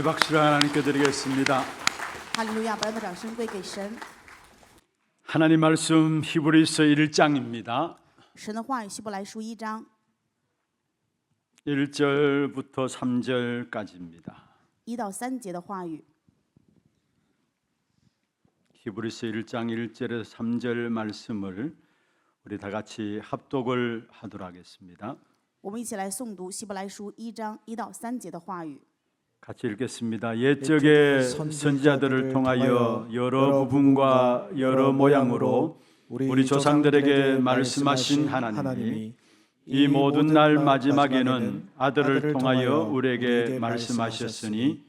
감사의 박수를 하나님께 드리겠습니다. 哈利路亚！把样的掌声归给神。 하나님 말씀 히브리서 1장입니다. 神的话语，希伯来书1章 1절부터 3절까지입니다. 1到3节的话语。 히브리서 1장 1절에서 3절 말씀을 우리 다 같이 합독을 하도록 하겠습니다. 我们一起来诵读希伯来书1章1到3节的话语。 같이 읽겠습니다. 옛적의 선지자들을 통하여 여러 부분과 여러 모양으로 우리 조상들에게 말씀하신 하나님이 이 모든 날 마지막에는 아들을 통하여 우리에게 말씀하셨으니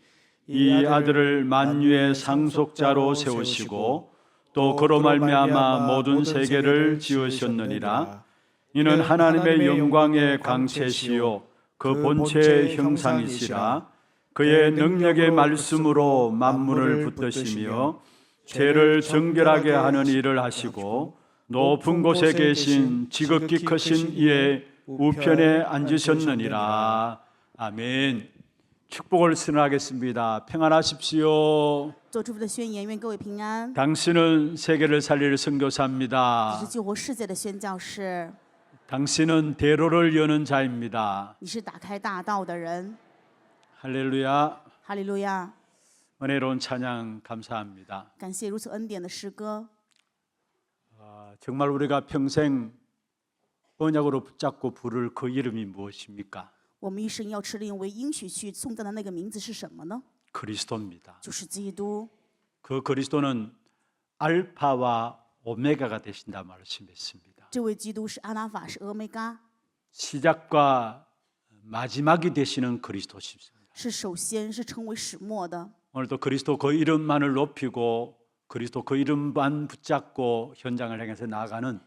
이 아들을 만유의 상속자로 세우시고 또 그로 말미암아 모든 세계를 지으셨느니라. 이는 하나님의 영광의 광채시요 그 본체의 형상이시라. 그의 능력의 말씀으로 만물을 붙드시며 죄를 정결하게 하는 일을 하시고 높은 곳에 계신 지극히 크신 이의 우편에 앉으셨느니라. 아멘. 축복을 선언하겠습니다. 평안하십시오. 做祝福的宣言，愿各位平安。 당신은 세계를 살릴 这 선교사입니다. 是救活世界的宣教士， 당신은 대로를 여는 자입니다. 你是打开大道的人。 할렐루야. 哈利路亚！ 은혜로운 찬양 감사합니다. 感谢如此恩典的诗歌。 정말 우리가 평생 언약으로 붙잡고 부를 그 이름이 무엇입니까? 我们一生要持定为应许去颂赞的那个名字是什么呢？ 그리스도입니다. 就是基督。 그 그리스도는 알파와 오메가가 되신다 말씀했습니다. 这位基督是阿拉法，是欧米伽， 시작과 마지막이 되시는 그리스도십니다. 是首先是成为始末的。 오늘도 그리스도 그 이름만을 높이고 그리스도 그 이름만 붙잡고 현장을 향해서 나아가는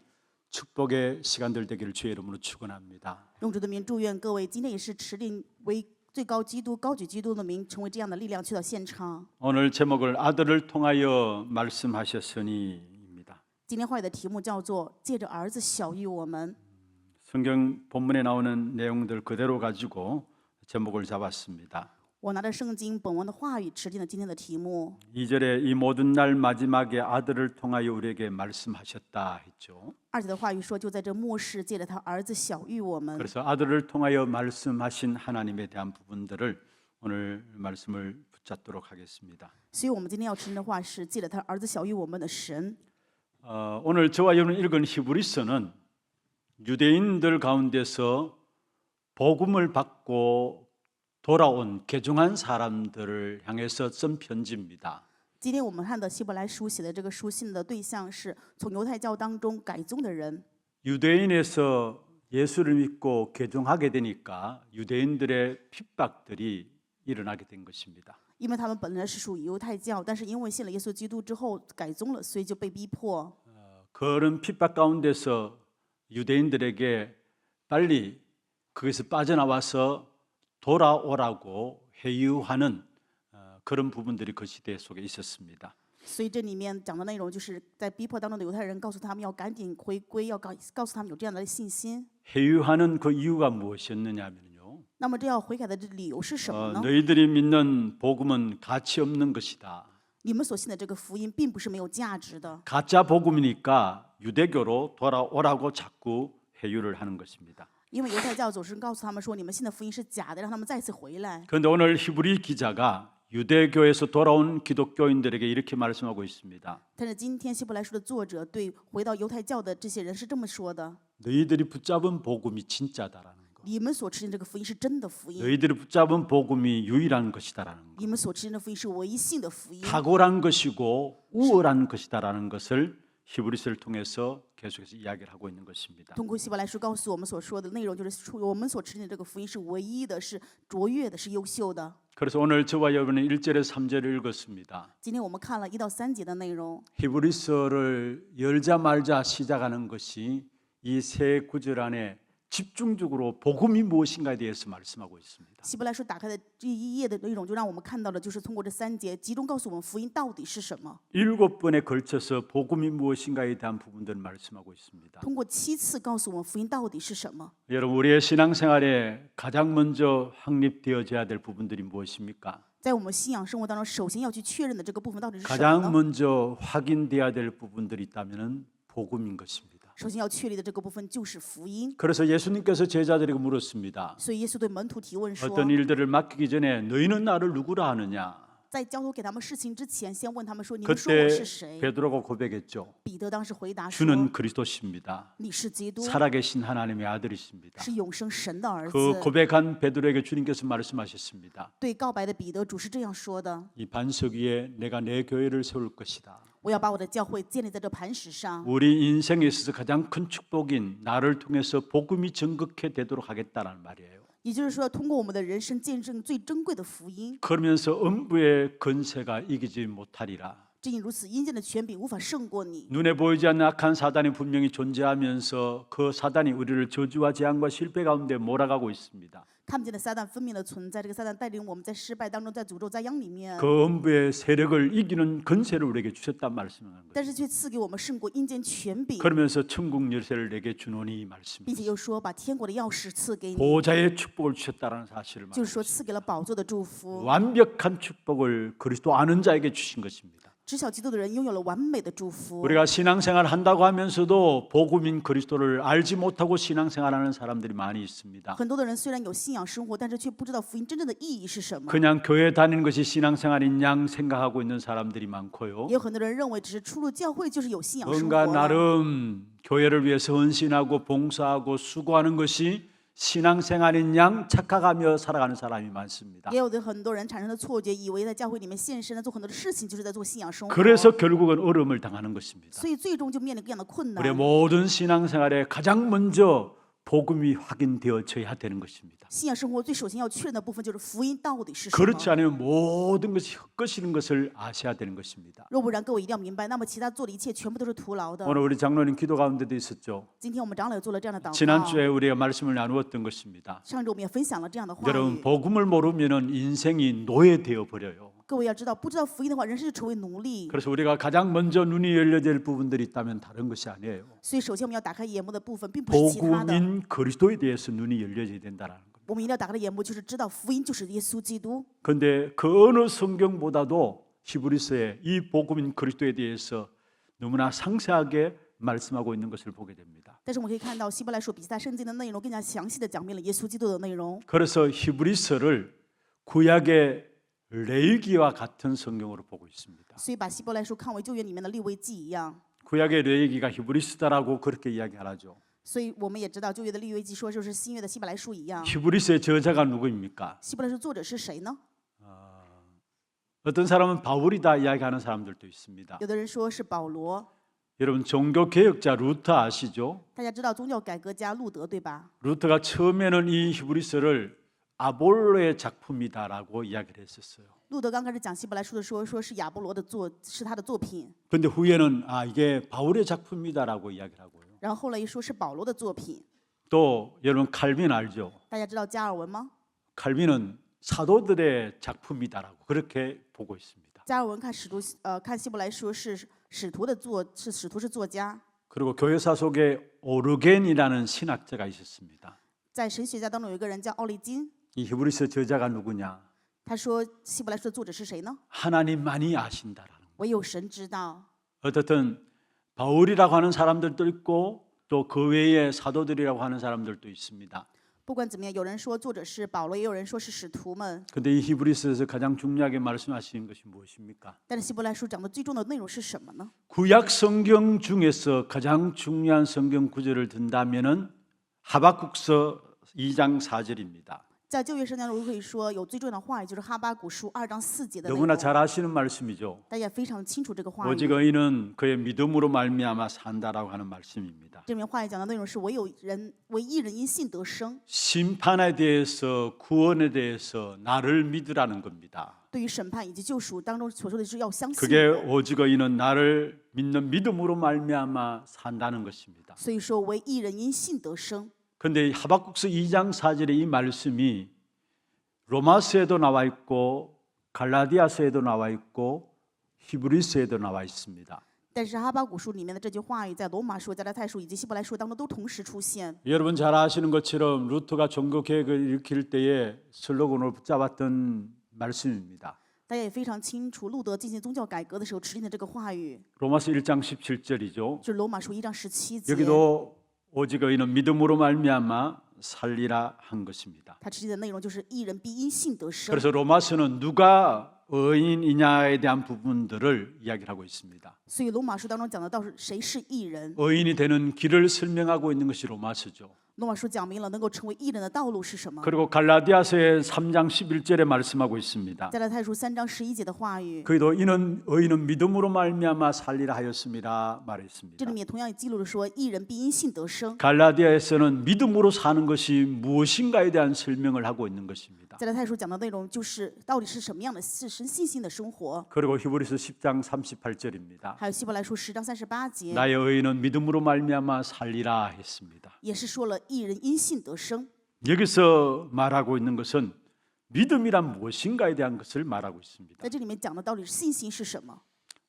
축복의 시간들 되기를 주의 이름으로 축원합니다. 用主的名祝愿各位今天也是持定为最高基督高举基督的名，成为这样的力量去到现场。 오늘 제목을 아들을 통하여 말씀하셨으니입니다. 今天话语的题目叫做借着儿子小于我们。 성경 본문에 나오는 내용들 그대로 가지고 제목을 잡았습니다. 我拿着圣经本文的话语持定了今天的题目。 2절에 이 모든 날 마지막에 아들을 통하여 우리에게 말씀하셨다 했죠. 2节的话语说，就在这末世，借着他儿子小于我们。 그래서 아들을 통하여 말씀하신 하나님에 대한 부분들을 오늘 말씀을 붙잡도록 하겠습니다. 所以我们今天要持定的话是借着他儿子小于我们的神。 오늘 저와 여러분 읽은 히브리서는 유대인들 가운데서 복음을 받고 돌아온 개종한 사람들을 향해서 쓴 편지입니다. 今天我们看的希伯来书写的这个书信的对象是从犹太教当中改宗的人。 유대인에서 예수를 믿고 개종하게 되니까 유대인들의 핍박들이 일어나게 된 것입니다. 因为他们本来是属于犹太教，但是因为信了耶稣基督之后改宗了，所以就被逼迫。 그런 핍박 가운데서 유대인들에게 빨리 거기서 빠져나와서 돌아오라고 회유하는 그런 부분들이 그 시대 속에 있었습니다. 所以这里面讲的内容就是在逼迫当中的犹太人告诉他们要赶紧回归，要告诉他们有这样的信心。 회유하는 그 이유가 무엇이었느냐면요. 那么这要悔改的理由是什么呢？ 너희들이 믿는 복음은 가치 없는 것이다. 你们所信的这个福音并不是没有价值的， 가짜 복음이니까 유대교로 돌아오라고 자꾸 회유를 하는 것입니다. 因为犹太教总是告诉他们说你们信的福音是假的，让他们再次回来。 그런데 오늘 히브리 기자가 유대교에서 돌아온 기독교인들에게 이렇게 말씀하고 있습니다. 但是今天希伯来书的作者对回到犹太教的这些人是这么说的： 너희들이 붙잡은 복음이 진짜다라는 거. 你们所持定这个福音是真的福音， 너희들이 붙잡은 복음이 유일한 것이다라는 거. 你们所持定的福音是唯一性的福音， 탁월한 것이고 우월한 것이다라는 것을 히브리서를 통해서 계속해서 이야기를 하고 있는 것입니다. 通过希伯来书告诉我们所说的内容，就是我们所持定的这个福音是唯一的，是卓越的，是优秀的。 그래서 오늘 저와 여러분은 1절에서 3절을 읽었습니다. 今天我们看了1到3节的内容， 히브리서를 열자마자 시작하는 것이 이 세 구절 안에 집중적으로 복음이 무엇인가에 대해서 말씀하고 있습니다. 希伯来书打开的这一页的内容，就让我们看到了，就是通过这3节，集中告诉我们福音到底是什么。 7번에 걸쳐서 복음이 무엇인가에 대한 부분들을 말씀하고 있습니다. 通过7次告诉我们福音到底是什么。 여러분, 우리의 신앙생활에 가장 먼저 확립되어져야 될 부분들이 무엇입니까? 在我们信仰生活当中，首先要去确认的这个部分到底是什么 가장 呢？ 먼저 확인돼야 될 부분들이 있다면은 복음인 것입니다. 首先要确立的这个部分就是福音。 그래서 예수님께서 제자들에게 물었습니다. 所以耶稣对门徒提问说， 어떤 일들을 맡기기 전에 너희는 나를 누구라 하느냐? 在交托给他们事情之前，先问他们说：“你们说我是 그때 谁 베드로가 고백했죠. ？”彼得当时回答说 주는 그리스도십니다. ：“你是基督， 살아계신 하나님의 아들이십니다. 是永生神的儿 그 子。” 고백한 베드로에게 주님께서 말씀하셨습니다. 对告白的彼得，主是这样说的 이 반석 위에 내가 내 교회를 세울 것이다. ：“我要把我的教会建立在这磐石上。 우리 인생에 있어서 가장 큰 축복인 나를 통해서 복음이 전극해 되도록 하겠다는 말이에요. ”也就是说，通过我们的人生见证最珍贵的福音。 그러면서 음부의 건세가 이기지 못하리라. 正因如此，阴间的权柄无法胜过你。 눈에 보이지 않는 악한 사단이 분명히 존재하면서 그 사단이 우리를 저주와 재앙과 실패 가운데 몰아가고 있습니다. 看不见的撒旦分明的存在，这个撒旦带领我们在失败当中，在诅咒灾殃里面， 그 음부의 세력을 이기는 건세를 우리에게 주셨단 말씀하는 거예요. 但是却赐给我们胜过阴间权柄， 그러면서 천국 열쇠를 내게 주노니 이 并 말씀입니다. 且又说把天国的钥匙赐给你， 보좌의 축복을 주셨다는 사실을 就是说 말합니다. 赐给了宝座的祝福。 완벽한 축복을 그리스도 아는 자에게 주신 것입니다. 知晓基督的人拥有了完美的祝福。 우리가 신앙생활 한다고 하면서도 복음인 그리스도를 알지 못하고 신앙생활하는 사람들이 많이 있습니다. 很多的人虽然有信仰生活，但是却不知道福音真正的意义是什么。 그냥 교회 다니는 것이 신앙생활인 양 생각하고 있는 사람들이 많고요. 也有很多人认为，只是出入教会就是有信仰生活 뭔가 了。 나름 교회를 위해서 헌신하고 봉사하고 수고하는 것이 신앙생활인 양 착각하며 살아가는 사람이 많습니다. 也有的很多人产生了错觉，以为在教会里面献身、做很多的事情，就是在做信仰生活。 그래서 결국은 어려움을 당하는 것입니다. 所以最终就面临各样的困难。 우리의 모든 신앙생활에 가장 먼저 복음이 확인되어져야 되는 것입니다. 信仰生活最首先要确认的部分就是福音到底是什么。 그렇지 않으면 모든 것이 헛것이는 것을 아셔야 되는 것입니다. 若不然，各位一定要明白，那么其他做的一切全部都是徒劳的。 오늘 우리 장로님 기도 가운데도 있었죠. 今天我们长老也做了这样的祷告。 지난주에 우리가 말씀을 나누었던 것입니다. 上周我们也分享了这样的话 여러분 语。 복음을 모르면 인생이 노예되어 버려요. 各位要知道，不知道福音的话，人生就成为奴隶。 그래서 우리가 가장 먼저 눈이 열려질 부분들이 있다면 다른 것이 아니에요. 所以，首先我们要打开眼目的部分，并不是其他的。 복음인 그리스도에 대해서 눈이 열려져야 된다는 거예요. 我们一定要打开的眼目，就是知道福音就是耶稣基督。 그런데 그 어느 성경보다도 히브리서에 이 복음인 그리스도에 대해서 너무나 상세하게 말씀하고 있는 것을 보게 됩니다. 但是我们可以看到，希伯来书比其他圣经的内容更加详细的讲明了耶稣基督的内容。 그래서 히브리서를 구약의 레위기와 같은 성경으로 보고 있습니다. 所以把希伯来书看为旧约里面的利未记一样。 구약의 레위기가 히브리서다라고 그렇게 이야기하죠. 所以我们也知道，旧约的利未记说就是新约的希伯来书一样。 히브리서의 저자가 누구입니까? 希伯来书作者是谁呢？ 어떤 사람은 바울이다 이야기하는 사람들도 있습니다. 有的人说是保罗。 여러분 종교 개혁자 루터 아시죠? 大家知道宗教改革家路德对吧？ 루터가 처음에는 이 히브리서를 아볼로의 작품이다라고 이야기를 했었어요. 路德刚开始讲希伯来书的时候，说是亚波罗的是他的作品， 그런데 후에는 이게 바울의 작품이다라고 이야기를 하고요. 然后后来一说是保罗的作品。 또 여러분 칼빈 알죠? 大家知道加尔文吗？ 칼빈은 사도들의 작품이다라고 그렇게 보고 있습니다. 加尔文看看希伯来书是使徒是作家。 그리고 교회사 속에 오르겐이라는 신학자가 있었습니다. 在神学家当中有一个人叫奥利金， 이 히브리서 저자가 누구냐? 他说希伯来书的作者是谁呢？ 하나님만이 아신다라는 거예요. 唯有神知道。 어떻든 바울이라고 하는 사람들도 있고 또 그 외에 사도들이라고 하는 사람들도 있습니다. 不管怎么样，有人说作者是保罗，也有人说是使徒们。 근데 이 히브리서에서 가장 중요하게 말씀하시는 것이 무엇입니까? 但是希伯来书讲的最重要的内容是什么呢？ 구약 성경 중에서 가장 중요한 성경 구절을 든다면은 하박국서 2장 4절입니다. 在旧约圣经中可以说有最重要的话语，就是哈巴谷书2章4节的内 너무나 容。 잘 아시는 말씀이죠. 大家也非常清楚这个话 오직 语。 의인은 그의 믿음으로 말미암아 산다라고 하는 말씀입니다. 这篇话语讲的内容是唯一人因信得生。 심판에 대해서 구원에 대해서 나를 믿으라는 겁니다. 对于审判以及救赎当中所说的是要相信 그게 我。 오직 의인은 나를 믿는 믿음으로 말미암아 산다는 것입니다. 所以说唯一人因信得生。 그런데 하박국서 2장 4절의 이 말씀이 로마서에도 나와 있고 갈라디아서에도 나와 있고 히브리서에도 나와 있습니다. 但是哈巴谷书里面的这句话语，在罗马书、加拉太书以及希伯来书当中都同时出现。 여러분 잘 아시는 것처럼 루터가 종교 개혁을 일으킬 때에 슬로건으로 붙잡았던 말씀입니다. 大家也非常清楚，路德进行宗教改革的时候指定的这个话语， 로마서 1장 17절이죠. 就是罗马书1章17节。 여기도 오직 의인은 믿음으로 말미암아 살리라 한 것입니다. 他指定的内容就是义人必因信得生。 그래서 로마서는 누가 의인이냐에 대한 부분들을 이야기를 하고 있습니다. 所以罗马书当中讲的到是谁是义人， 의인이 되는 길을 설명하고 있는 것이 로마서죠. 罗马书讲明了能够成为义人的道路是什么。 그리고 갈라디아서의 3장 11절에 말씀하고 있습니다. 加拉太书3章11节的话语， 그도 이는 의인은 믿음으로 말미암아 살리라 하였습니다 这 말했습니다. 里面同样也记录了说，义人必因信得生。 갈라디아에서는 믿음으로 사는 것이 무엇인가에 대한 설명을 하고 있는 것입니다. 加拉太书讲的内容就是到底是什么样的是神信心的生活。 그리고 히브리서 10장 38절입니다. 还有希伯来书10章38节， 나의 의인은 믿음으로 말미암아 살리라 했습니다. 也是说了义人因信得生。 여기서 말하고 있는 것은 믿음이란 무엇인가에 대한 것을 말하고 있습니다. 在这里面讲的到底是信心是什么？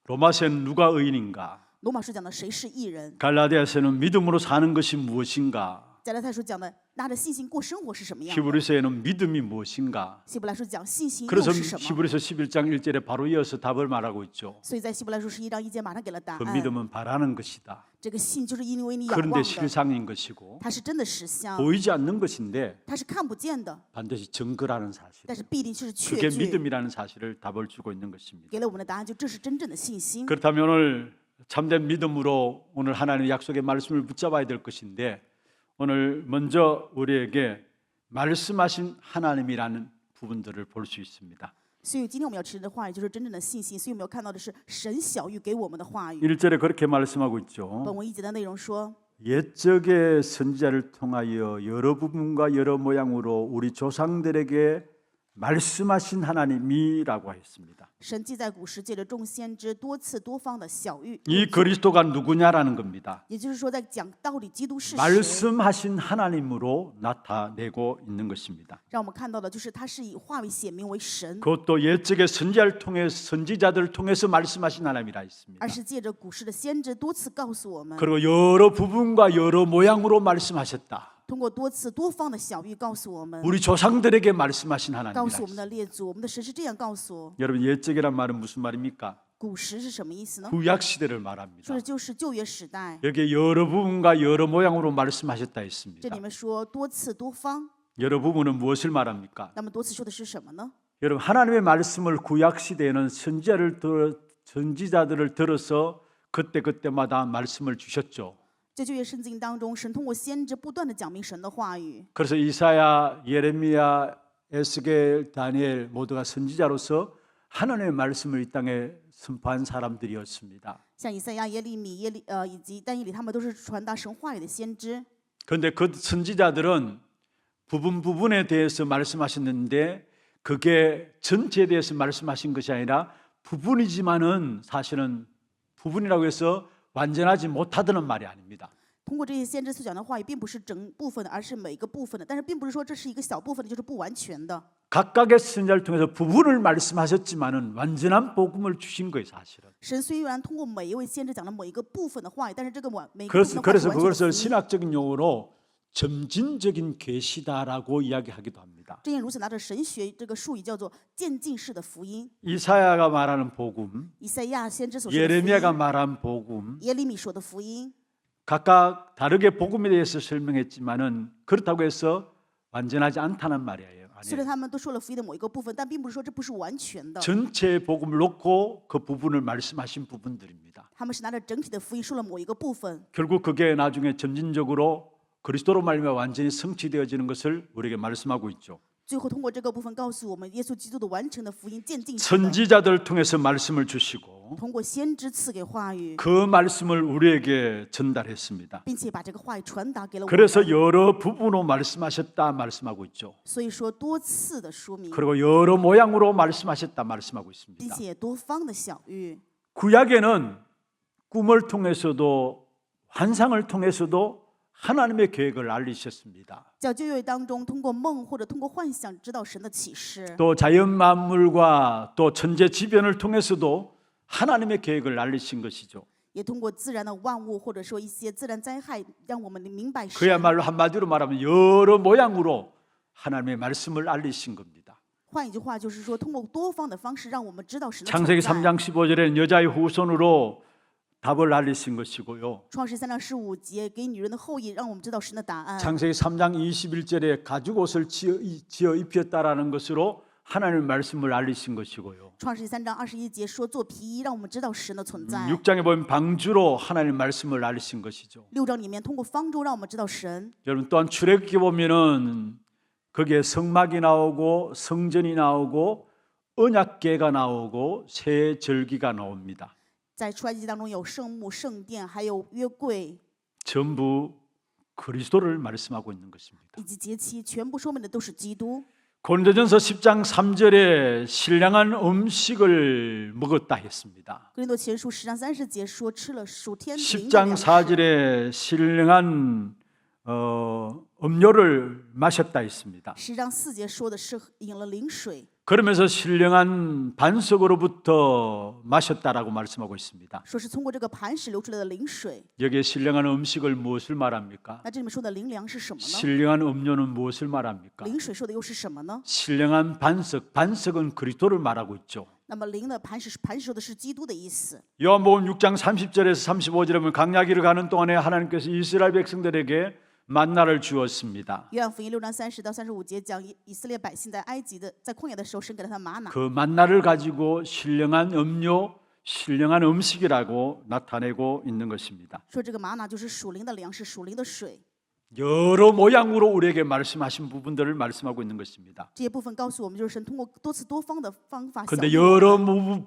로마서는 누가 의인인가? 罗马书讲的谁是义人？ 갈라디아서는 믿음으로 사는 것이 무엇인가? 加拉太书讲的拿着信心过生活是什么样的？ 히브리서에는 믿음이 무엇인가? 希伯来书讲信心又 그래서 是什么？ 히브리서 11장 1절에 바로 이어서 답을 말하고 있죠. 所以在希伯来书11章1节马上给了答 그 案。 믿음은 바라는 것이다. 这个信就是因为你仰 그런데 望的， 실상인 것이고 它是真的实相， 보이지 않는 것인데 它是看不见的， 반드시 증거라는 사실. 但是必定是 그게 确据。 믿음이라는 사실을 답을 주고 있는 것입니다. 给了我们的答案，就这是真正的信心。 그렇다면 오늘 참된 믿음으로 오늘 하나님의 약속의 말씀을 붙잡아야 될 것인데 오늘 먼저 우리에게 말씀하신 하나님이라는 부분들을 볼 수 있습니다. 所以今天我们要持的话语就是真正的信心。所以我们要看到的是神小玉给我们的话语。 1절에 그렇게 말씀하고 있죠. 本文1节的内容说， 옛적의 선지자를 통하여 여러 부분과 여러 모양으로 우리 조상들에게 말씀하신 하나님이라고 했습니다. 神既在古时借着众先知多次多方的小谕， 이 그리스도가 누구냐라는 겁니다. 也就是说在讲到底基督是谁， 말씀하신 하나님으로 나타내고 있는 것입니다. 让我们看到的就是他是以话语显明为神， 그것도 옛적의 선지자들을 통해서 말씀하신 하나님이라 했습니다. 而是借着古时的先知多次告诉我们， 그리고 여러 부분과 여러 모양으로 말씀하셨다. 通过多次多方的小谕告诉我们， 우리 조상들에게 말씀하신 告 하나님이라 诉我们 했습니다. 的列祖，我们的神是这样告诉。 여러분 옛적이란 말은 무슨 말입니까? 古时是什么意思呢？ 구약 시대를 말합니다. 说的就是旧约时代。 여기에 여러 부분과 여러 모양으로 말씀하셨다 这 했습니다. 里面说多次多方， 여러 부분은 무엇을 말합니까? 那么多次说的是什么呢？ 여러분 하나님의 말씀을 구약 시대에는 선지자들을 들어서 그때마다 말씀을 주셨죠. 在旧约圣经当中，神通过先知不断的讲明神的话语。 그래서 이사야, 예레미야, 에스겔, 다니엘 모두가 선지자로서 하나님의 말씀을 이 땅에 선포한 사람들이었습니다. 像以赛亚、耶利米、以及但以理，他们都是传达神话语的先知。 그런데 그 선지자들은 부분에 대해서 말씀하셨는데 그게 전체에 대해서 말씀하신 것이 아니라 부분이지만은 사실은 부분이라고 해서 완전하지 못하다는 말이 아닙니다. 通过这些先知所讲的话语，并不是整部分的，而是每一个部分的。但是并不是说这是一个小部分的，就是不完全的。 각각의 선지자를 통해서 부분을 말씀하셨지만은 완전한 복음을 주신 거예요, 사실은. 神虽然通过每一位先知讲了某一个部分的话语，但是这个每个部分的话 그래서 是完全的 그것을 福音。 신학적인 용어로 점진적인 계시다라고 이야기하기도 합니다. 正因如此，拿着神学这个术语叫做渐进式的福音。 이사야가 말하는 복음, 以赛亚先知所说的福 예레미야가 音， 말한 복음, 耶利米说的福音， 각각 다르게 복음에 대해서 설명했지만은 그렇다고 해서 완전하지 않다는 말이에요. 虽然他们都说了福音的某一个部分，但并不是说这不是完全的。 전체 복음을 놓고 그 부분을 말씀하신 부분들입니다. 他们是拿着整体的福音说了某一个部分， 결국 그게 나중에 점진적으로 그리스도로 말미암아 완전히 성취되어지는 것을 우리에게 말씀하고 있죠. 最后通过这个部分告诉我们，耶稣基督的完成的福音渐进式的， 선지자들을 통해서 말씀을 주시고 通过先知赐给话语， 그 말씀을 우리에게 전달했습니다. 并且把这个话语传达给了我们。 그래서 여러 부분으로 말씀하셨다 말씀하고 있죠. 所以说多次的说明， 그리고 여러 모양으로 말씀하셨다 말씀하고 并 있습니다. 且多方的小谕。 구약에는 꿈을 통해서도 환상을 통해서도 하나님의 계획을 알리셨습니다. 在旧约当中，通过梦或者通过幻想知道神的启示， 또 자연 만물과 또 천재지변을 통해서도 하나님의 계획을 알리신 것이죠. 也通过自然的万物或者说一些自然灾害，让我们明白神。 그야말로 한마디로 말하면 여러 모양으로 하나님의 말씀을 알리신 겁니다. 换一句话就是说，通过多方的方式让我们知道神的 창세기 存 3장 在。 15절에는 여자의 후손으로 답을 알리신 것이고요. 创世3章15节给女人的后裔，让我们知道神的答案。 창세기 3장 21절에 가죽 옷을 지어 입혔다라는 것으로 하나님의 말씀을 알리신 것이고요. 创世3章21节说做皮衣，让我们知道神的存在。 6장에 보면 방주로 하나님의 말씀을 알리신 것이죠. 6章里面通过方舟让我们知道神。 여러분 또한 출애굽기 보면은 거기에 성막이 나오고 성전이 나오고 언약궤가 나오고 새 절기가 나옵니다. 在出埃及记当中有圣幕、圣殿，还有约柜 전부 그리스도를 말씀하고 있는 것입니다. 以及节期，全部说明的都是基督。 고린도전서 10장 3절에 신령한 음식을 먹었다 했습니다. 哥林多前书10章30节说吃了属天灵的 10장 粮食。 4절에 신령한 음료를 마셨다 했습니다. 10章4节说的是饮了灵水， 그러면서 신령한 반석으로부터 마셨다라고 말씀하고 있습니다. 说是通过这个磐石流出来的灵水。 여기에 신령한 음식을 무엇을 말합니까? 那这里面说的灵粮是什么呢？ 신령한 음료는 무엇을 말합니까? 灵水说的又是什么呢？ 신령한 반석은 그리스도를 말하고 있죠. 那么灵的磐石说的是基督的意思。 요한복음 6장 30절에서 35절에 보면 광야길을 가는 동안에 하나님께서 이스라엘 백성들에게 만나를 주었습니다. 约翰福音6章30到35节讲以色列百姓在埃及的在旷野的时候，神给了他玛拿。 그 만나를 가지고 신령한 음료, 신령한 음식이라고 나타내고 있는 것입니다. 说这个玛拿就是属灵的粮食，属灵的水。 여러 모양으로 우리에게 말씀하신 부분들을 말씀하고 있는 것입니다. 这些部分告诉我们，就是神通过多次多方的方法。 그런데 여러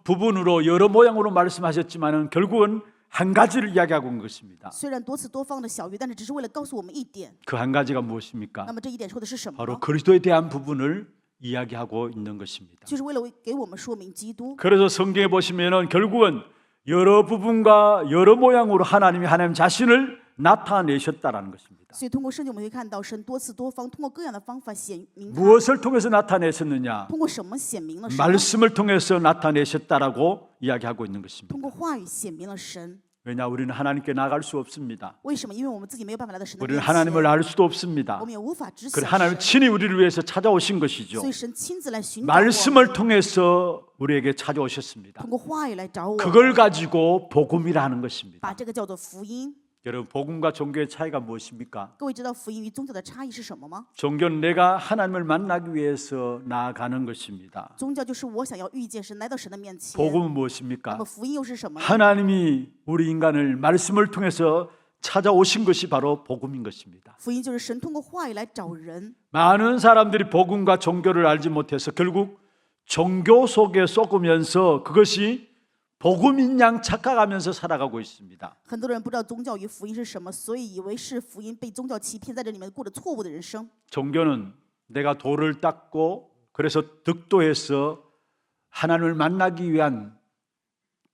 부분으로 여러 모양으로 말씀하셨지만은 결국은 한 가지를 이야기하고 있는 것입니다. 虽然多次多方的小喻，但是只是为了告诉我们一点。 그 한 가지가 무엇입니까? 那么这一点说的是什么 바로 呢？ 그리스도에 대한 부분을 이야기하고 있는 것입니다. 就是为了给我们说明基督。 그래서 성경에 보시면은 결국은 여러 부분과 여러 모양으로 하나님 자신을 나타내셨다라는 것입니다. 所以通过圣经我们会看到，神多次多方，通过各样的方法显明他。 무엇을 통해서 나타내셨느냐? 通过什么显明了神呢？ 말씀을 통해서 나타내셨다라고 이야기하고 있는 것입니다. 通过话语显明了神。 왜냐 우리는 하나님께 나갈 수 없습니다. 为什么？因为我们自己没有办法来到神的 우리는 面 하나님을 前， 알 수도 없습니다. 我们也无法知晓 그래 하나님 神。 친히 우리를 위해서 찾아오신 것이죠. 所以神亲自来寻找我们， 말씀을 통해서 우리에게 찾아오셨습니다. 通过话语来找我们， 그걸 가지고 복음이라 하는 把 것입니다. 这个叫做福音。 여러분 복음과 종교의 차이가 무엇입니까? 各位知道福音与宗教的差异是什么吗？ 종교는 내가 하나님을 만나기 위해서 나아가는 것입니다. 宗教就是我想要遇见神，来到神的面前。 복음은 那 무엇입니까? 么福音又是什么呢？ 하나님이 우리 인간을 말씀을 통해서 찾아오신 것이 바로 복음인 것입니다. 福音就是神通过话语来找人。 많은 사람들이 복음과 종교를 알지 못해서 결국 종교 속에 썩으면서 그것이 복음인 양 착각하면서 살아가고 있습니다. 很多人不知道宗教与福音是什么，所以以为是福音，被宗教欺骗，在这里面过着错误的人生。 종교는 내가 돌을 닦고 그래서 득도해서 하나님을 만나기 위한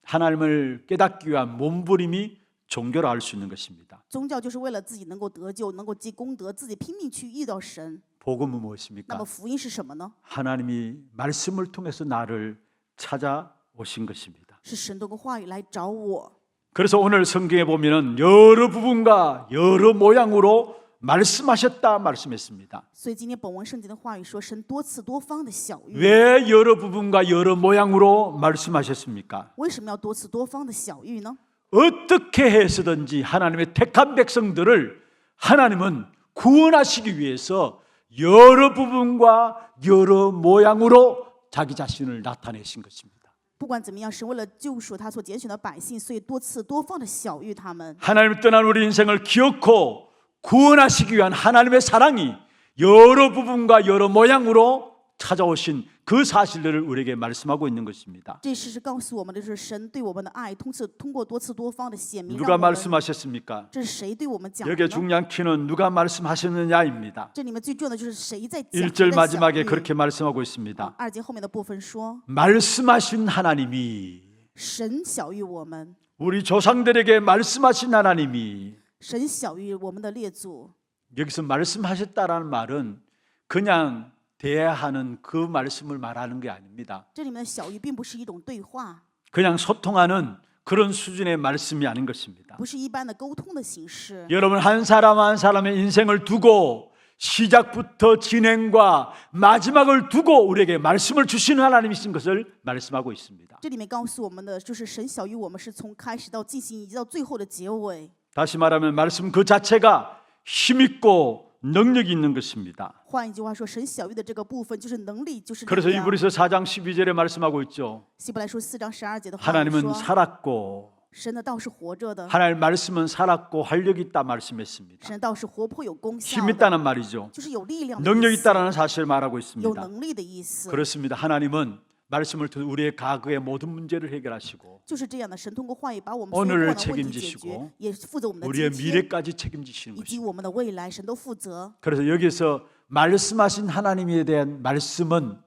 하나님을 깨닫기 위한 몸부림이 종교로 알 수 있는 것입니다. 宗教就是为了自己能够得救，能够积功德，自己拼命去遇到神。 복음은 那 무엇입니까? 么福音是什么呢？ 하나님이 말씀을 통해서 나를 찾아오신 것입니다. 是神通过话语来找我。 그래서 오늘 성경에 보면은 여러 부분과 여러 모양으로 말씀하셨다 말씀했습니다. 所以今天本文圣经的话语说，神多次多方的小喻。 왜 여러 부분과 여러 모양으로 말씀하셨습니까? 为什么要多次多方的小喻呢？ 어떻게 해서든지 하나님의 택한 백성들을 하나님은 구원하시기 위해서 여러 부분과 여러 모양으로 자기 자신을 나타내신 것입니다. 不管怎么样，神为了救赎他所拣选的百姓，所以多次多方的小喻他们。 하나님 떠난 우리 인생을 기억고 구원하시기 위한 하나님의 사랑이 여러 부분과 여러 모양으로 찾아오신 그 사실들을 우리에게 말씀하고 있는 것입니다. 这事是告诉我们的是神对我们的爱，通过多次多方的显明。 누가 让我们 말씀하셨습니까? 这是谁对我们讲的 여기에 呢？ 중요한 키는 누가 말씀하셨느냐입니다. 这里面最重要的就是谁在讲 1절 谁的小 마지막에 喻。 그렇게 말씀하고 있습니다. 2节后面的部分说， 말씀하신 하나님이 神小喻我们， 우리 조상들에게 말씀하신 하나님이 神小喻我们的列祖。 여기서 말씀하셨다라는 말은 그냥 대하는 그 말씀을 말하는 게 아닙니다. 这里面的小喻并不是一种对话， 그냥 소통하는 그런 수준의 말씀이 아닌 것입니다. 不是一般的沟通的形式。 여러분 한 사람 한 사람의 인생을 두고 시작부터 진행과 마지막을 두고 우리에게 말씀을 주시는 하나님이신 것을 말씀하고 있습니다. 这里面告诉我们的就是神小于我们是从开始到进行以及到最后的结尾。 다시 말하면 말씀 그 자체가 힘있고 능력이 있는 것입니다. 换一句话说，神小于的这个部分就是能力，就是力 그래서 量。 이브리서 4장 12절에 말씀하고 있죠. 希伯来书4章12节的话语 하나님은 说， 살았고 神的道是活着的， 하나님 말씀은 살았고 활력이 있다 말씀했습니다. 神的道是活泼有功效 힘 的， 있다는 말이죠. 就是有力量的 능력 意思， 있다라는 사실을 말하고 有 있습니다. 能力的意思。 그렇습니다. 하나님은 말씀을 통해 우리의 과거의 모든 문제를 해결하시고 就是这样的，神通过话语把我们所有 오늘을 过往的问题解 책임지시고 决，也负责我们的 우리의 今天 미래까지 책임지시는 以及 것입니다. 我们的未来，神都负责。 그래서 여기서 말씀하신 하나님에 대한 말씀은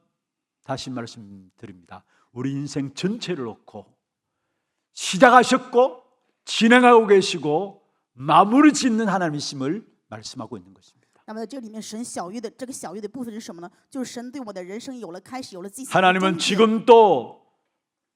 다시 말씀드립니다. 우리 인생 전체를 놓고 시작하셨고 진행하고 계시고 마무리 짓는 하나님이심을 말씀하고 있는 것입니다. 那么在这里面，神小于的这个小于的部分是什么呢？就是神对我的人生有了开始，有了进行。 하나님은 지금도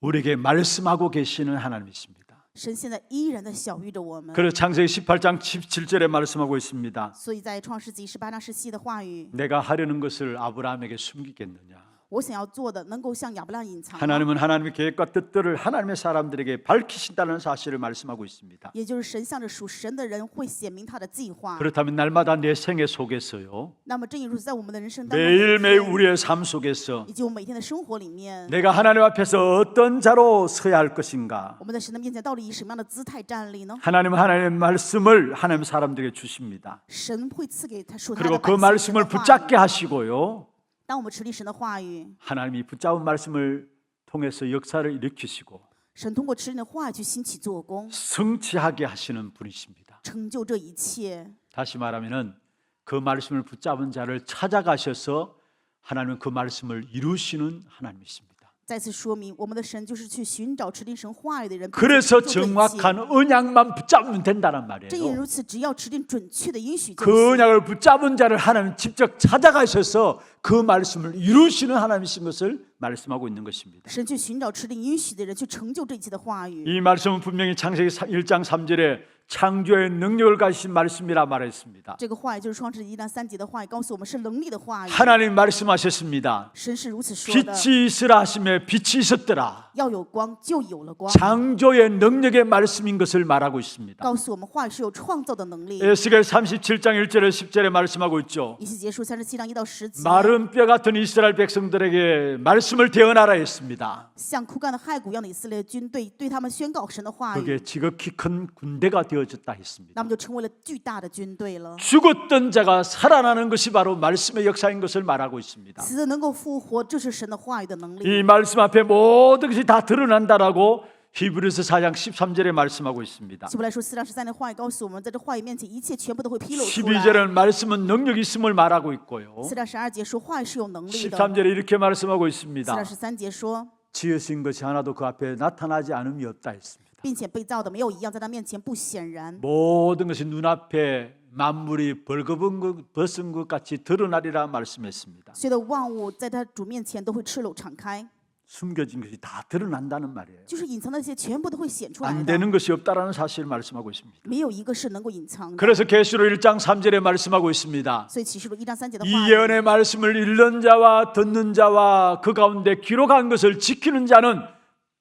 우리에게 말씀하고 계시는 하나님이십니다. 神现在依然在小于着我们。 그래서 창세기 18장 17절에 말씀하고 있습니다. 所以在创世纪18章17的话语， 내가 하려는 것을 아브라함에게 숨기겠느냐? 我想要做的能够向亚伯拉罕隐藏吗， 하나님은 하나님의 계획과 뜻들을 하나님의 사람들에게 밝히신다는 사실을 말씀하고 있습니다. 也就是神向着属神的人会显明他的计划。 그렇다면 날마다 내 생애 속에서요, 那么正如此，在我们的人生当中， 매일매일 우리의 삶 속에서 以及我们每天的生活里面， 내가 하나님 앞에서 어떤 자로 서야 할 것인가? 我们在神的面前到底以什么样的姿态站立呢？ 하나님은 하나님의 말씀을 하나님 사람들에게 주십니다. 神会赐给他属他 그리고 的 그 百姓神 말씀을 的话 붙잡게 语。 하시고요, 当我们持立神的话语， 하나님이 붙잡은 말씀을 통해서 역사를 일으키시고 神通过持立的话语去兴起做工， 성취하게 하시는 분이십니다. 成就这一切。 다시 말하면은 그 말씀을 붙잡은 자를 찾아가셔서 하나님은 그 말씀을 이루시는 하나님이십니다. 再次说明，我们的神就是去寻找持定神话语的人，并且 그래서 成就这一切 정확한 언약만 붙잡으면 된다는 正因 말이에요. 如此，只要持定准确的应许就 그 行。 언약을 붙잡은 자를 하나님 직접 찾아가셔서 그 말씀을 이루시는 하나님이신 것을 말씀하고 있는 것입니다. 神去寻找持定应许的人，去成就这一切的话语。 이 말씀은 분명히 창세기 1장 3절에 창조의 능력을 가지신 말씀이라 말했습니다. 这个话语就是创世纪1章3节的话语，告诉我们是能力的话语。 하나님 말씀하셨습니다. 神是如此说的： 빛이 있으라 하시며 빛이 있었더라. 要有光，就有了光。 창조의 능력의 말씀인 것을 말하고 있습니다. 告诉我们话语是有创造的能力。 에스겔 37장 1절에 10절에 말씀하고 있죠. 以西结书37章1到10节， 마른 뼈 같은 이스라엘 백성들에게 말씀을 대언하라 했습니다. 像枯干的骸骨一样的以色列军队，对他们宣告神的话语， 그게 지극히 큰 군대가 되어졌다 했습니다. 那么就成为了巨大的军队了。 죽었던 자가 살아나는 것이 바로 말씀의 역사인 것을 말하고 있습니다. 死的能够复活，这是神的话语的能力。 이 말씀 앞에 모든 것이 다 드러난다라고 히브리서 4장 13절에 말씀하고 있습니다. 希伯来书4章13的话语告诉我们，在这话语面前，一切全部都会披露出来。 12절은 말씀은 능력이 있음을 말하고 있고요. 4章12节说话语是有能力的。 13절에 이렇게 말씀하고 4 있습니다. 章13节说， 지으신 것이 하나도 그 앞에 나타나지 않음이 없다 했습니다. 并且被造的没有一样在他面前不显然。 모든 것이 눈앞에 만물이 벌거벗은 것 같이 드러나리라 말씀했습니다. 所有的万物在他主面前都会赤裸敞开， 숨겨진 것이 다 드러난다는 말이에요. 就是隐藏的那些全部都会显出来 안 的， 되는 것이 없다라는 사실을 말씀하고 있습니다. 没有一个是能够隐藏的。 그래서 계시록 1장 3절에 말씀하고 있습니다. 所以启示录1章3节的话 이 语， 예언의 말씀을 읽는 자와 듣는 자와 그 가운데 기록한 것을 지키는 자는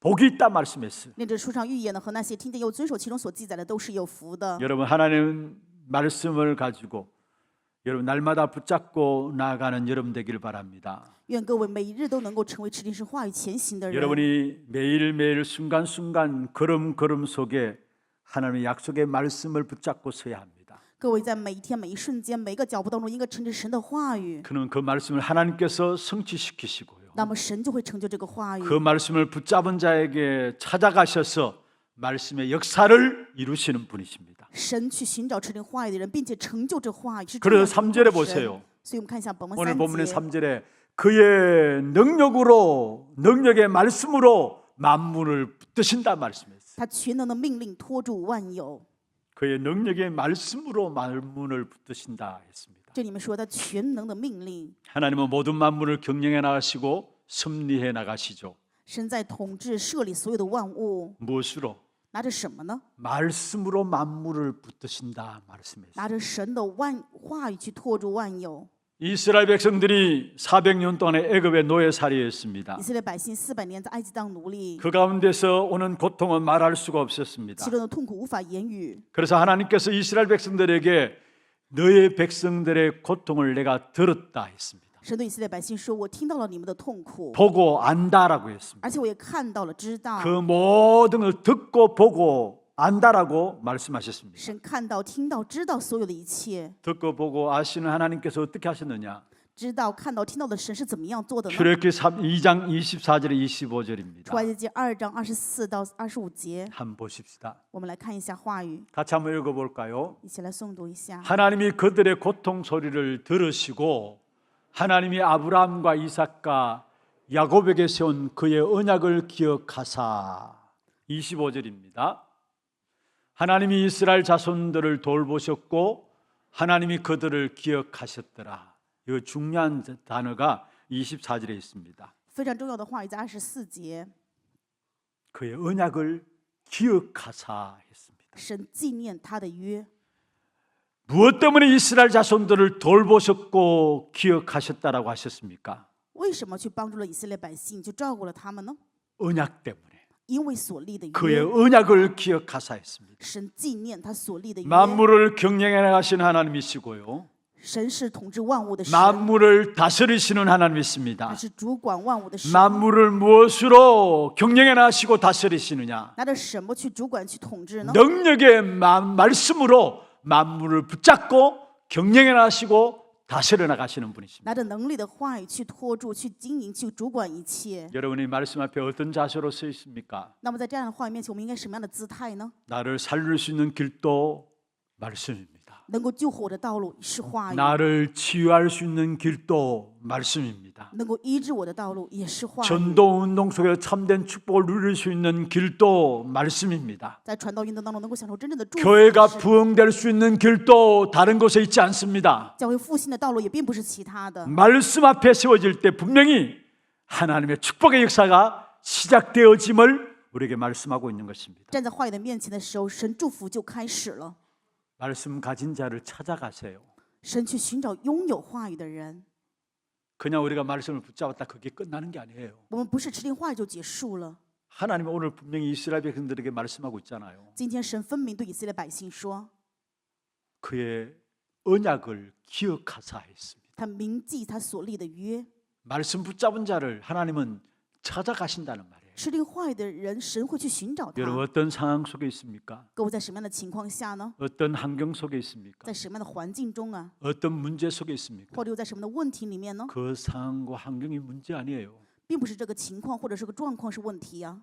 복이 있다 말씀했어요. 念着书上预言的和那些听见又遵守其中所记载的，都是有福的。 여러분 하나님 말씀을 가지고 여러분 날마다 붙잡고 나아가는 여러분 되기를 바랍니다. 愿各位每一日都能够成为持定神话语前行的人。 여러분이 매일매일 순간순간 걸음걸음 속에 하나님의 약속의 말씀을 붙잡고 서야 합니다. 各位在每一天每一瞬间每个脚步当中，应该承着神的话语， 그는 그 말씀을 하나님께서 성취시키시고요. 那么神就会成就这个话语。 그 말씀을 붙잡은 자에게 찾아가셔서 말씀의 역사를 이루시는 분이십니다. 神去寻找持定话语的人，并且成就这话语。是这 그래서 样 3절에 的神 보세요. 所以我们看一下本文 오늘 본문의 3节， 3절에 그의 능력의 말씀으로 만물을 붙드신다 말씀했어요. 他全能的命令托住万有。 그의 능력의 말씀으로 만물을 붙드신다 했습니다. 这里面说他全能的命令， 하나님은 모든 만물을 경영해 나가시고 섭리해 나가시죠. 神在统治设立所有的万物， 무엇으로? 拿着什么呢？ 말씀으로 만물을 붙드신다 말씀했습니다. 拿着神的话语去托住万有。 이스라엘 백성들이 400년 동안의 애굽의 노예살이였습니다. 以色列百姓400年在埃及当奴隶， 그 가운데서 오는 고통은 말할 수가 없었습니다. 其中的痛苦无法言语。 그래서 하나님께서 이스라엘 백성들에게 너의 백성들의 고통을 내가 들었다 했습니다. 神对以色列百姓说：“我听到了你们的痛苦， 보고 안다라고 했습니다. 而且我也看到了，知道。 그 모든 걸 듣고 보고 안다라고 말씀하셨습니다. 神看到、听到、知道所有的一切， 듣고 보고 아시는 하나님께서 어떻게 하셨느냐? 知道、看到、听到的神是怎么样做的呢？ 출애굽기 2장 24절에 25절입니다. 出埃及记2章24到25节， 한번 보십시다. 我们来看一下话语， 같이 한번 읽어볼까요? 一起来诵读一下。 하나님이 그들의 고통 소리를 들으시고 하나님이 아브라함과 이삭과 야곱에게 세운 그의 언약을 기억하사 25절입니다. 하나님이 이스라엘 자손들을 돌보셨고 하나님이 그들을 기억하셨더라. 이 중요한 단어가 24절에 있습니다. 非常重要的话语在24节， 그의 언약을 기억하사 했습니다. 神纪念他的约。 무엇 때문에 이스라엘 자손들을 돌보셨고 기억하셨다라고 하셨습니까? 为什么去帮助了以色列百姓，就照顾了他们呢？ 언약 때문에 因为所立的 그의 约， 언약을 기억하사 했습니다. 神纪念他所立的约。 만물을 경영해 나가시는 하나님이시고요. 神是统治万物的神， 만물을 다스리시는 他 하나님이십니다. 是主管万物的神。 만물을 무엇으로 경영해 나가시고 다스리시느냐? 拿着什么去主管、去统治呢？ 능력의 말씀으로 만물을 붙잡고 경영해 나가시고 다스려 나가시는 분이십니다. 拿着能力的话语去托住、去经营、去主管一切。 여러분이 말씀 앞에 어떤 자세로 서 있습니까? 那么在这样的话语面前，我们应该什么样的姿态呢？ 나를 살릴 수 있는 길도 말씀입니다. 能够救活我的道路是话语， 나를 치유할 수 있는 길도 말씀입니다. 能够医治我的道路也是话语。 전도 운동 속에 참된 축복을 누릴 수 있는 길도 말씀입니다. 在传道运动当中，能够享受真正的祝福。 교회가 是 부흥될 수 있는 길도 다른 곳에 있지 않습니다. 教会复兴的道路也并不是其他的。 말씀 앞에 세워질 때 분명히 하나님의 축복의 역사가 시작되어짐을 우리에게 말씀하고 있는 것입니다. 站在话语的面前的时候，神祝福就开始了。 말씀 가진 자를 찾아가세요. 神去寻找拥有话语的人。 그냥 우리가 말씀을 붙잡았다 그게 끝나는 게 아니에요. 我们不是持定话语就结束了。 하나님은 오늘 분명히 이스라엘 백성들에게 말씀하고 있잖아요. 今天神分明对以色列百姓说， 그의 언약을 기억하사 했습니다. 他铭记他所立的约。 말씀 붙잡은 자를 하나님은 찾아가신다는 말이에요. 持定话语的人，神会去寻找 여러분 他。 어떤 상황 속에 있습니까? 各位在什么样的情况下呢？ 어떤 환경 속에 있습니까? 在什么样的环境中啊？ 어떤 문제 속에 있습니까? 或者又在什么样的问题里面呢？ 그 상황과 환경이 문제 아니에요. 并不是这个情况或者是个状况是问题啊。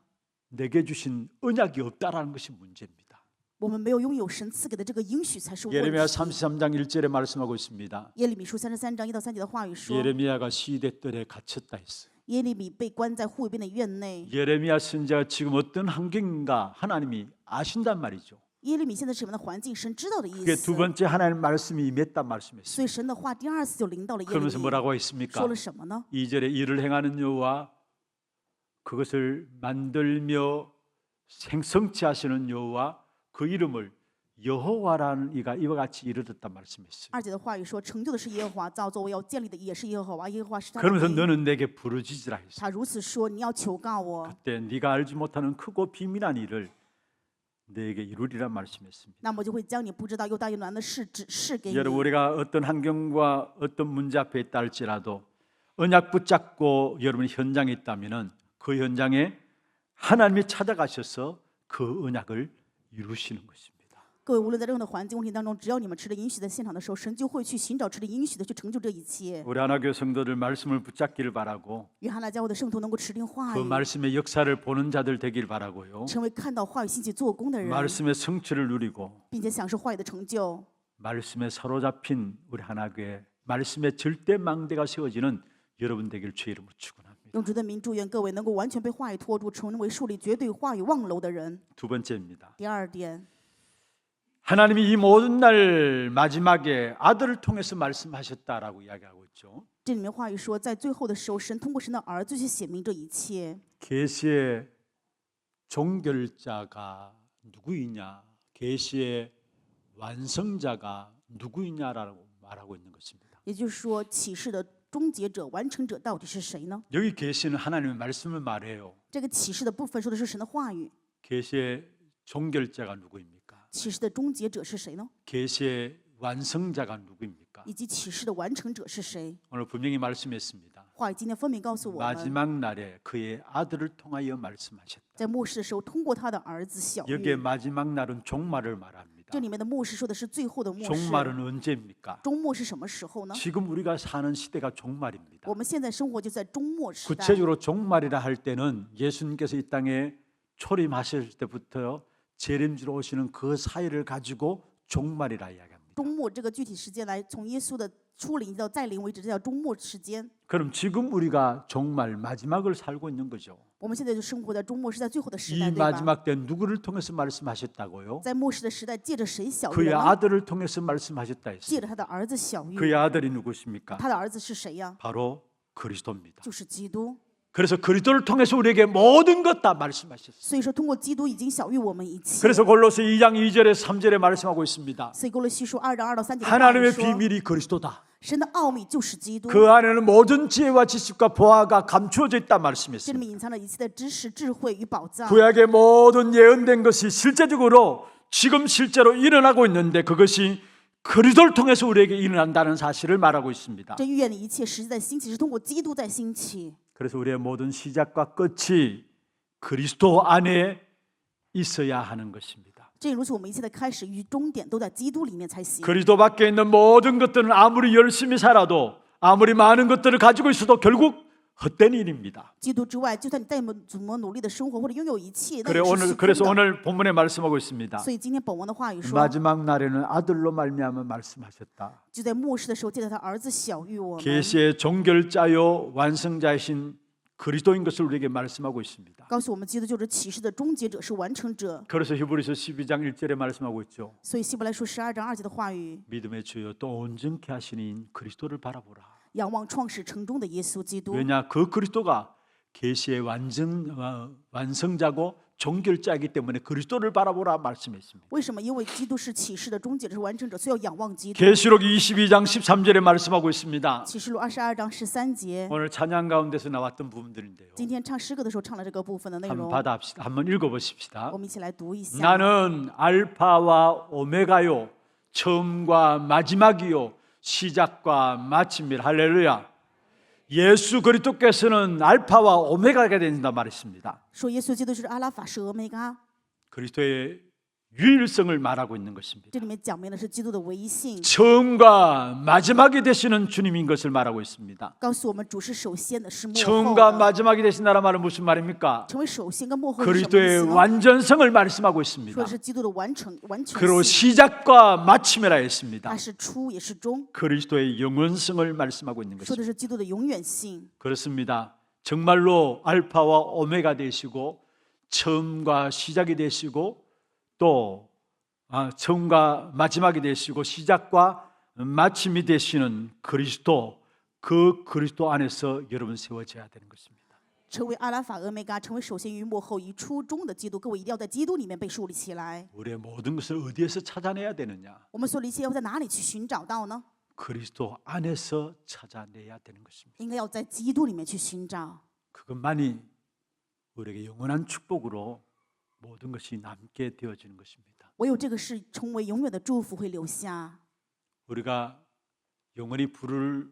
내게 주신 언약이 없다라는 것이 문제입니다. 我们没有拥有神赐给的这个应许才是问 예레미야 题。 33장 1절에 말씀하고 있습니다. 耶利米书33章1到3节的话语说， 예레미야가 시대뜰에 갇혔다 했어요. 耶利米被关在护卫边的院内。 예레미야 선지자가 지금 어떤 환경인가 하나님이 아신단 말이죠. 耶利米现在是什么样的环境，神知道的意 그게 思 두 。 번째 하나님 말씀이 임했단 말씀했어요. 所以神的话第二次就临到了耶利 그러면서 米， 뭐라고 했습니까? 说了什么呢？ 2절에 이를 행하는 여호와 그것을 만들며 생성치 하시는 여호와 그 이름을 여호와라는 이가 이와 같이 이르렀단 말씀했어요. 2节的话语说，成就的是耶和华，造作我要建立的也是耶和华，耶和华是他的 그러면서 名。 너는 내게 부르짖으라 했어요. 他如此说，你要求告我。 그때 네가 알지 못하는 크고 비밀한 일을 내게 이루리라 말씀했습니다. 那么就会将你不知道又大又难的事指示给你。 여러분 우리가 어떤 환경과 어떤 문제 앞에 있다 할지라도 언약 붙잡고 여러분이 현장에 있다면은 그 현장에 하나님이 찾아가셔서 그 언약을 이루시는 것입니다. 各位，无论在任何的环境问题当中，只要你们持着应许在现场的时候，神就会去寻找持着应许的，去成就这一切。 우리 하나교회 성도들 말씀을 붙잡기를 바라고 约翰那教会的圣徒能够持定话 그 语， 말씀의 역사를 보는 자들 되길 바라고요. 成为看到话语兴起做工的人， 말씀의 성취를 누리고 并且享受话语的成就。 말씀에 사로잡힌 우리 하나교회 말씀의 절대 망대가 세워지는 여러분 되길 주의 이름으로 축원합니다. 用主的名祝愿各位能够完全被话语托住，成为树立绝对话语望楼的人。 두 번째입니다. 第二点， 하나님이 이 모든 날 마지막에 아들을 통해서 말씀하셨다라고 이야기하고 있죠. 这里面话语说，在最后的时候，神通过神的儿子去写明这一切。 계시의 종결자가 누구이냐, 계시의 완성자가 누구이냐라고 말하고 있는 것입니다. 也就是说，启示的终结者、完成者到底是谁呢？ 여기 계시는 하나님의 말씀을 말해요. 这个启示的部分说的是神的话语， 계시의 종결자가 누구입니까? 启示的终结者是谁呢？ 계시의 완성자가 누구입니까? 以及启示的完成者是谁？ 오늘 분명히 말씀했습니다. 话语今天分明告诉我们， 마지막 날에 그의 아들을 통하여 말씀하셨다. 在末世的时候，通过他的儿子小 여기에 玉， 마지막 날은 종말을 말합니다. 这里面的末世说的是最后的末世。 종말은 언제입니까? 终末是什么时候呢？ 지금 우리가 사는 시대가 종말입니다. 我们现在生活就在终末时代。 구체적으로 종말이라 할 때는 예수님께서 이 땅에 초림하실 때부터 재림주로 오시는 그 사이를 가지고 종말이라 이야기합니다. 终末这个具体时间来，从耶稣的出临到再临为止，这叫终末时间。 그럼 지금 우리가 종말 마지막을 살고 있는 거죠. 我们现在就生活在终末，是在最后的时 이 代，对吧？ 마지막 때 누구를 통해서 말씀하셨다고요? 在末世的时代，借着谁小玉 그의 了呢？ 아들을 통해서 말씀하셨다 借 했어요. 着他的儿子小玉。 그의 아들이 누구십니까? 他的儿子是谁呀？ 바로 그리스도입니다. 就是基督。 그래서 그리스도를 통해서 우리에게 모든 것 다 말씀하셨어요. 所以说，通过基督已经小于我们一切。 그래서 골로새 2장 2절에 3절에 말씀하고 있습니다. 所以哥罗西书2章2到3节的话语 하나님의 说， 비밀이 그리스도다. 神的奥秘就是基督， 그 안에는 모든 지혜와 지식과 보화가 감추어져 있다 这里 말씀했습니다. 面隐藏了一切的知识、智慧与宝藏。 구약의 모든 예언된 것이 실제적으로 지금 실제로 일어나고 있는데 그것이 그리스도를 통해서 우리에게 일어난다는 사실을 말하고 있습니다. 这预言的一切实际在兴起，是通过基督在兴起。 그래서 우리의 모든 시작과 끝이 그리스도 안에 있어야 하는 것입니다. 正如此，我们一切的开始与终点都在基督里面才行。 그리스도 밖에 있는 모든 것들은 아무리 열심히 살아도 아무리 많은 것들을 가지고 있어도 결국 헛된 일입니다. 基督之外，就算你再怎么努力的生活或者拥有一切，那 그래 也是 오늘 虚 그래서 空的。 오늘 본문에 말씀하고 있습니다. 所以今天本文的话语说， 마지막 날에는 아들로 말미암아 말씀하셨다. 就在末世的时候，借着他儿子小于我们， 계시의 종결자요 완성자이신 그리스도인 것을 우리에게 말씀하고 있습니다. 告诉我们基督就是启示的终结者，是完成者。 그래서 히브리서 12장 1절에 말씀하고 있죠. 所以希伯来书12章2节的话语， 믿음의 주요 또 온전케 하시는 그리스도를 바라보라. 仰望创始成终的耶稣基督， 왜냐 그 그리스도가 계시의 완성자고 종결자이기 때문에 그리스도를 바라보라 말씀했습니다. 为什么？因为基督是启示的终结者，是完成者，所以要仰望基督。 계시록 22장 13절에 말씀하고 있습니다. 启示录22章13节， 오늘 찬양 가운데서 나왔던 부분들인데요. 今天唱诗歌的时候唱了这个部分的内 한번 容， 받아봅시다. 한번 읽어보십시다. 我们一起来读一下。 나는 알파와 오메가요 처음과 마지막이요 시작과 마침이라. 할렐루야. 예수 그리스도께서는 알파와 오메가가 된다 말했습니다. 说耶稣基督是阿拉法，是俄梅嘎， 그리스도의 유일성을 말하고 있는 것입니다. 这里面讲明的是基督的唯一性， 처음과 마지막이 되시는 주님인 것을 말하고 있습니다. 告诉我们主是首先的，是幕后 처음과 的。 마지막이 되신다는 말은 무슨 말입니까? 成为首先跟幕后是什么意 그리스도의 思呢？ 완전성을 말씀하고 说 있습니다. 的是基督的完全性， 그리고 시작과 마침이라 했습니다. 它是初也是终， 그리스도의 영원성을 말씀하고 있는 说的 것입니다. 是基督的永远性。 그렇습니다. 정말로 알파와 오메가 되시고 처음과 시작이 되시고 또 처음과 마지막이 되시고 시작과 마침이 되시는 그리스도, 그 그리스도 안에서 여러분 세워져야 되는 것입니다. 成为阿拉法、俄梅嘎，成为首先于幕后于初终的基督。各位一定要在基督里面被树立起来。 우리의 모든 것을 어디에서 찾아내야 되느냐? 我们所有的一切要在哪里去寻找到呢？ 그리스도 안에서 찾아내야 되는 것입니다. 应该要在基督里面去寻找。 그것만이 우리에게 영원한 축복으로 모든 것이 남게 되어지는 것입니다. 唯有这个是成为永远的祝福会留下。 우리가 영원히 부를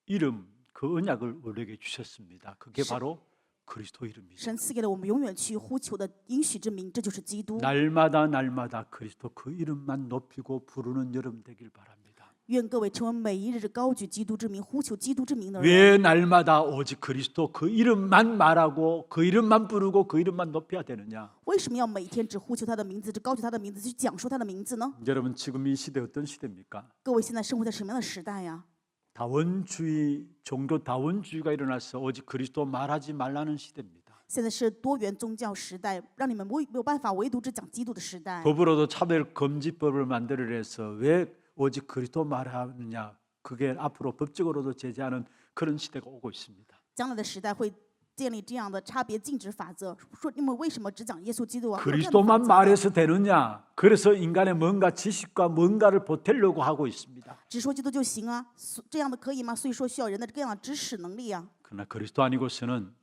이름, 그 언약을 우리에게 주셨습니다. 그게 바로 그리스도 이름이죠. 神赐给了我们永远去呼求的应许之名，这就是基督。 날마다 그리스도 그 이름만 높이고 부르는 여러분 되길 바랍니다. 愿各位成为每一日高举基督之名、呼求基督之名的人。 왜 날마다 오직 그리스도 그 이름만 말하고 그 이름만 부르고 그 이름만 높여야 되느냐? 为什么要每天只呼求他的名字，只高举他的名字，去讲述他的名字呢？ 여러분 지금 이 시대 어떤 시대입니까? 各位现在生活在什么样的时代呀？ 다원주의, 종교 다원주의가 일어나서 오직 그리스도 말하지 말라는 시대입니다. 现在是多元宗教时代，让你们没有办法唯独只讲基督的时代。 법으로도 차별 금지법을 만들어내서 왜 오직 그리스도 말하느냐? 그게 앞으로 법적으로도 제재하는 그런 시대가 오고 있습니다. 将来的时代会建立这样的差别禁止法则，说你们为什么只讲耶稣基督啊？ 그리스도만 말해서 되느냐? 그래서 인간의 뭔가 지식과 뭔가를 보태려고 하고 있습니다. 只说基督就行啊，这样的可以吗？所以说需要人的这样的知识能力啊。 그러나 그리스도 아니고서는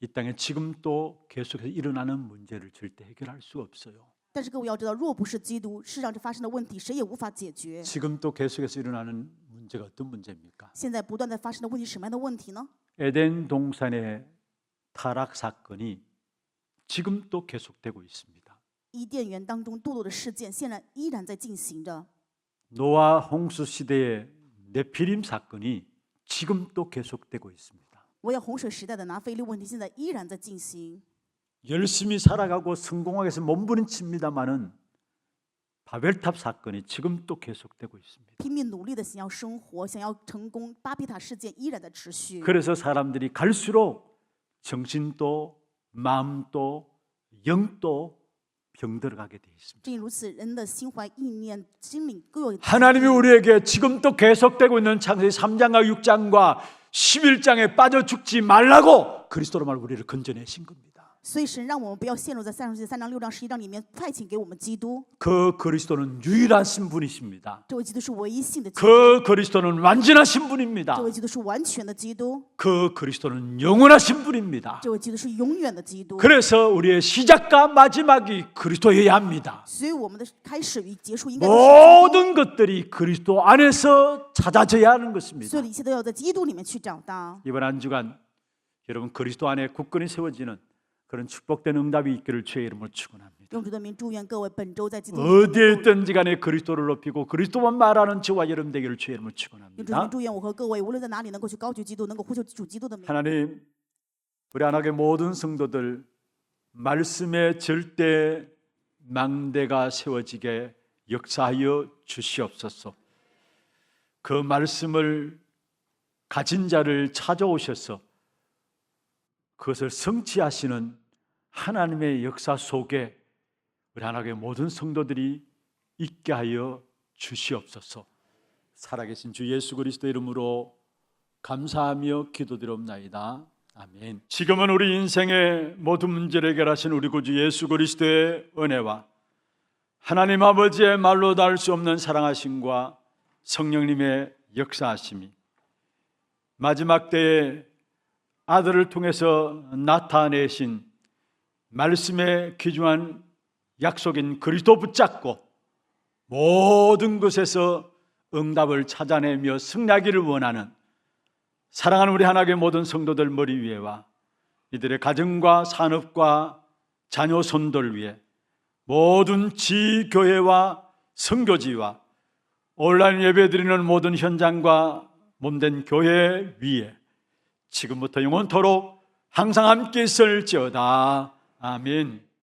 이 땅에 지금 또 계속해서 일어나는 문제를 절대 해결할 수 없어요. 但是各位要知道，若不是基督，世上这发生的问题谁也无法解决。 지금 또 계속해서 일어나는 문제가 어떤 문제입니까? 现在不断在发生的问题是什么样的问题呢？ 에덴 동산의 타락 사건이 지금 또 계속되고 있습니다. 伊甸园当中堕落的事件，现在依然在进行着。 노아 홍수 시대의 네피림 사건이 지금 또 계속되고 있습니다. 我要洪水时代的拿非利问题，现在依然在进行。 열심히 살아가고 성공하기 위해서 몸부림칩니다마는 바벨탑 사건이 지금 또 계속되고 있습니다. 拼命努力的想要生活，想要成功，巴比塔事件依然在持续。 그래서 사람들이 갈수록 정신도 마음도 영도 병들어가게 돼 있습니다. 正因如此，人的心怀意念、心灵各有。 하나님이 우리에게 지금 또 계속되고 있는 창세기 3장과 6장과 11장에 빠져 죽지 말라고 그리스도로 말 우리를 건져내신 겁니다. 所以神让我们不要陷入在33章、6章、11章里面，派遣给我们基督。 그 그리스도는 유일한 신분이십니다. 这位基督是唯一性的基督， 그 그리스도는 완전한 신분입니다. 这位基督是完全的基督， 그 그리스도는 영원하신 분입니다. 这位基督是永远的基督。 그래서 우리의 시작과 마지막이 그리스도여야 합니다. 所以我们的开始与结束应该都是基督， 모든 것들이 그리스도 안에서 찾아져야 하는 것입니다. 所以一切都要在基督里面去找到。 이번 한 주간 여러분 그리스도 안에 굳건히 세워지는 그런 축복된 응답이 있기를 주의 이름으로 축원합니다. 用主的名祝愿各位本周在基督里 어디에 있든지 간에 그리스도를 높이고 그리스도만 말하는 저와 여러분 되기를 주의 이름으로 用主的名 축원합니다. 祝愿我和各位无论在哪里能够去高举基督，能够呼求主基督的名。 하나님, 우리 안하게 모든 성도들 말씀의 절대 망대가 세워지게 역사하여 주시옵소서. 그 말씀을 가진 자를 찾아오셔서 그것을 성취하시는 하나님의 역사 속에 우리 하나님의 모든 성도들이 있게 하여 주시옵소서. 살아계신 주 예수 그리스도 이름으로 감사하며 기도드리옵나이다. 아멘. 지금은 우리 인생의 모든 문제를 해결하신 우리 구주 예수 그리스도의 은혜와 하나님 아버지의 말로 닿을 수 없는 사랑하심과 성령님의 역사하심이 마지막 때에 아들을 통해서 나타내신 말씀에 귀중한 약속인 그리스도 붙잡고 모든 것에서 응답을 찾아내며 승리하기를 원하는 사랑하는 우리 하나님의 모든 성도들 머리 위에와 이들의 가정과 산업과 자녀 손들 위에 모든 지교회와 선교지와 온라인 예배드리는 모든 현장과 몸된 교회 위에 지금부터 영원토록 항상 함께 있을지어다. 아멘.